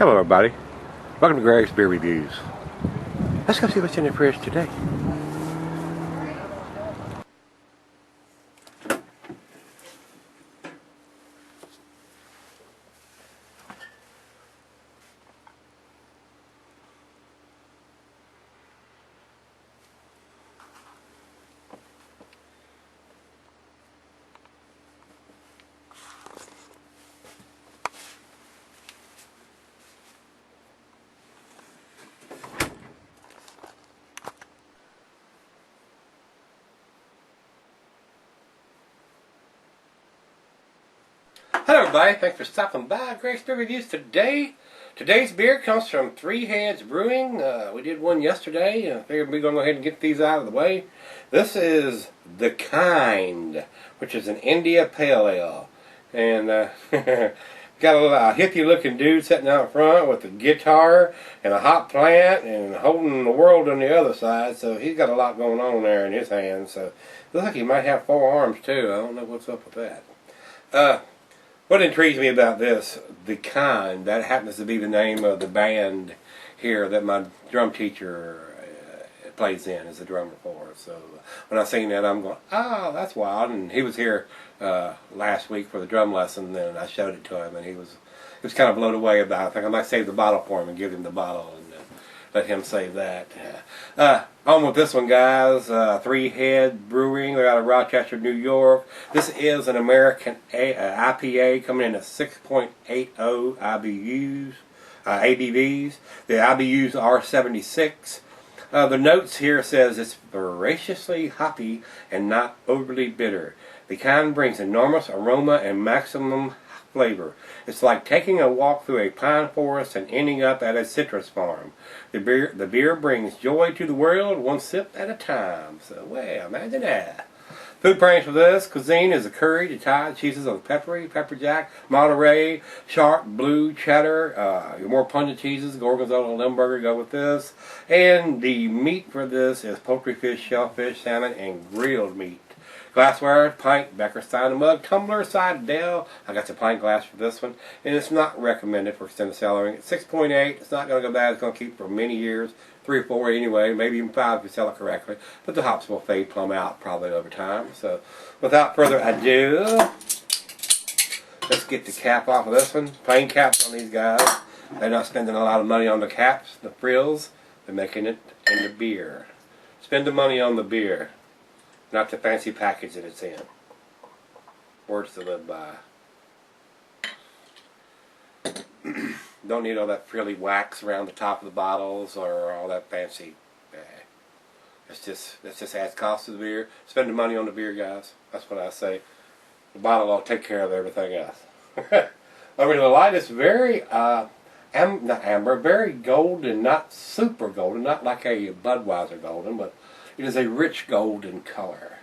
Hello everybody, welcome to Gregsbeerreviews. Let's go see what's in the fridge today. Hello everybody, thanks for stopping by Gregsbeerreviews today. Today's beer comes from Three Heads Brewing. We did one yesterday. I figured we're going to go ahead and get these out of the way. This is The Kind, which is an India Pale Ale. And got a little hippie looking dude sitting out front with a guitar and a hot plant and holding the world on the other side. So he's got a lot going on there in his hands. So it looks like he might have 4 arms too. I don't know what's up with that. What intrigues me about this, The Kind, that happens to be the name of the band here that my drum teacher plays in as a drummer for. So when I seen that, I'm going, oh, that's wild. And he was here last week for the drum lesson, and I showed it to him, and he was kind of blown away about it. I think I might save the bottle for him and give him the bottle and let him save that. On with this one, guys. Three Head Brewing. They're out of Rochester, New York. This is an American IPA coming in at 6.80 IBUs, ABVs. The IBUs are 76. The notes here says it's voraciously hoppy and not overly bitter. The Kind brings enormous aroma and maximum flavor. It's like taking a walk through a pine forest and ending up at a citrus farm. The beer brings joy to the world, one sip at a time. So, well, imagine that. Food pairings for this cuisine is the curry, the Thai cheeses of peppery, pepper jack, Monterey, sharp, blue, cheddar. Your more pungent cheeses, gorgonzola, Limburger, go with this. And the meat for this is poultry, fish, shellfish, salmon, and grilled meat. Glassware, pint, Becker, Stein, mug, tumbler, side, Dell. I got the pint glass for this one. And it's not recommended for extended cellaring. It's 6.8. It's not going to go bad. It's going to keep for many years. 3 or 4 anyway. Maybe even 5 if you sell it correctly. But the hops will fade plumb out probably over time. So without further ado, let's get the cap off of this one. Plain caps on these guys. They're not spending a lot of money on the caps, the frills. They're making it in the beer. Spend the money on the beer. Not the fancy package that it's in. Words to live by. Don't need all that frilly wax around the top of the bottles or all that fancy. That just adds cost to the beer. Spend the money on the beer, guys. That's what I say. The bottle will take care of everything else. I mean, the light is very, not amber, very golden, not super golden, not like a Budweiser golden, but it is a rich golden color.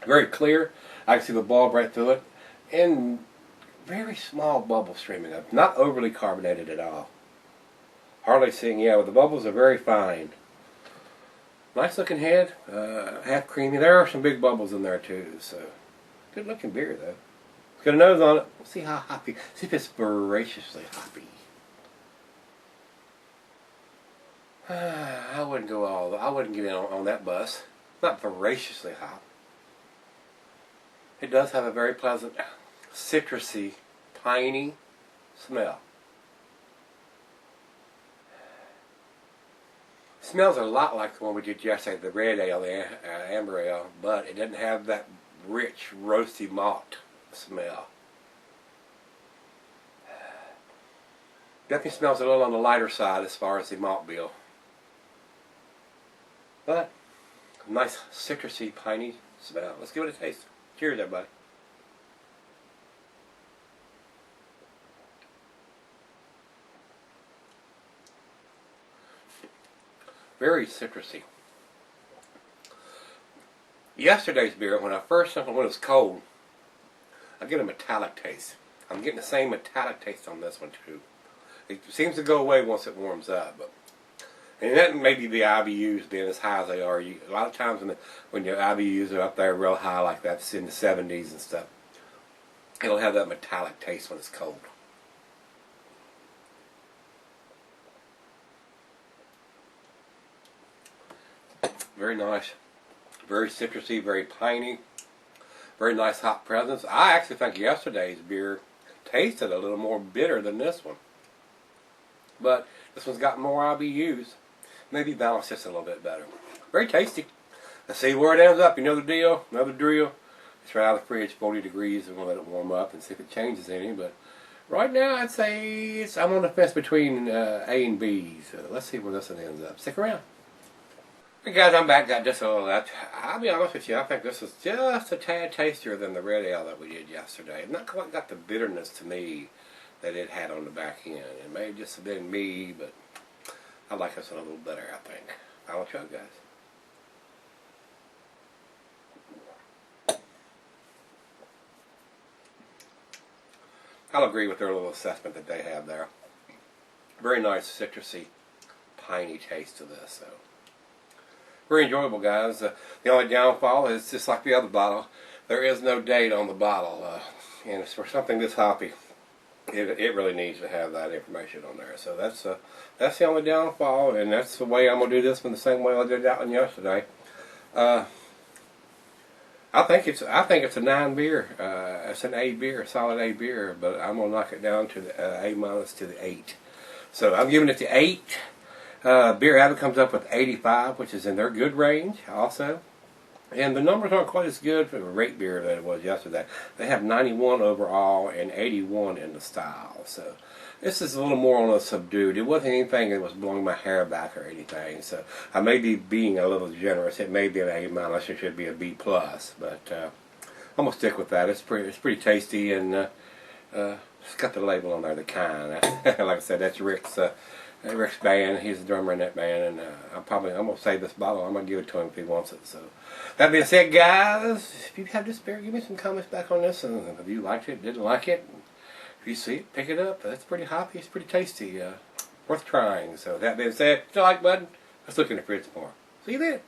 Very clear. I can see the bulb right through it. And very small bubble streaming up. Not overly carbonated at all. Hardly seeing, yeah, but the bubbles are very fine. Nice looking head. Half creamy. There are some big bubbles in there too. So, good looking beer though. It's got a nose on it. Let's see how hoppy. See if it's voraciously hoppy. I wouldn't get in on that bus. Not voraciously hot. It does have a very pleasant citrusy, piney smell. It smells a lot like the one we did yesterday, the red ale, the amber ale, but it doesn't have that rich, roasty malt smell. Definitely smells a little on the lighter side as far as the malt bill. But, a nice citrusy, piney smell. Let's give it a taste. Cheers, everybody. Very citrusy. Yesterday's beer, when it was cold, I get a metallic taste. I'm getting the same metallic taste on this one too. It seems to go away once it warms up, but. And that may be the IBUs being as high as they are. A lot of times when your IBUs are up there real high like that's in the 70s and stuff, it'll have that metallic taste when it's cold. Very nice. Very citrusy, very piney. Very nice hop presence. I actually think yesterday's beer tasted a little more bitter than this one. But this one's got more IBUs. Maybe balanced just a little bit better. Very tasty. Let's see where it ends up. You know the deal. Another drill. It's right out of the fridge, 40 degrees, and we'll let it warm up and see if it changes any. But right now, I'd say I'm on the fence between A and B. So let's see where this one ends up. Stick around. Hey guys, I'm back. Got just a little left. I'll be honest with you. I think this is just a tad tastier than the red ale that we did yesterday. It's not quite got the bitterness to me that it had on the back end. It may have just been me, but I like this one a little better, I think. I'll show you guys. I'll agree with their little assessment that they have there. Very nice citrusy, piney taste to this. So very enjoyable, guys. The only downfall is just like the other bottle. There is no date on the bottle, and for something this hoppy, it really needs to have that information on there. So that's the only downfall, and that's the way I'm gonna do this one the same way I did that one yesterday. I think it's a 9 beer. It's an A beer, a solid A beer, but I'm gonna knock it down to the A minus to the 8. So I'm giving it the 8. Beer Habit comes up with 85, which is in their good range also. And the numbers aren't quite as good for the rate beer that it was yesterday. They have 91 overall and 81 in the style. So this is a little more on the subdued. It wasn't anything that was blowing my hair back or anything. So I may be being a little generous. It may be an A minus. It should be a B plus. But I'm gonna stick with that. It's pretty tasty, and it's got the label on there, the kind. Like I said, that's Rick's band. He's the drummer in that band, and I'm gonna save this bottle. I'm gonna give it to him if he wants it. So that being said, guys, if you have this beer, give me some comments back on this, and if you liked it, didn't like it. If you see it, pick it up. It's pretty hoppy. It's pretty tasty. Worth trying. So that being said, hit the like button. Let's look in the fridge more. See you then.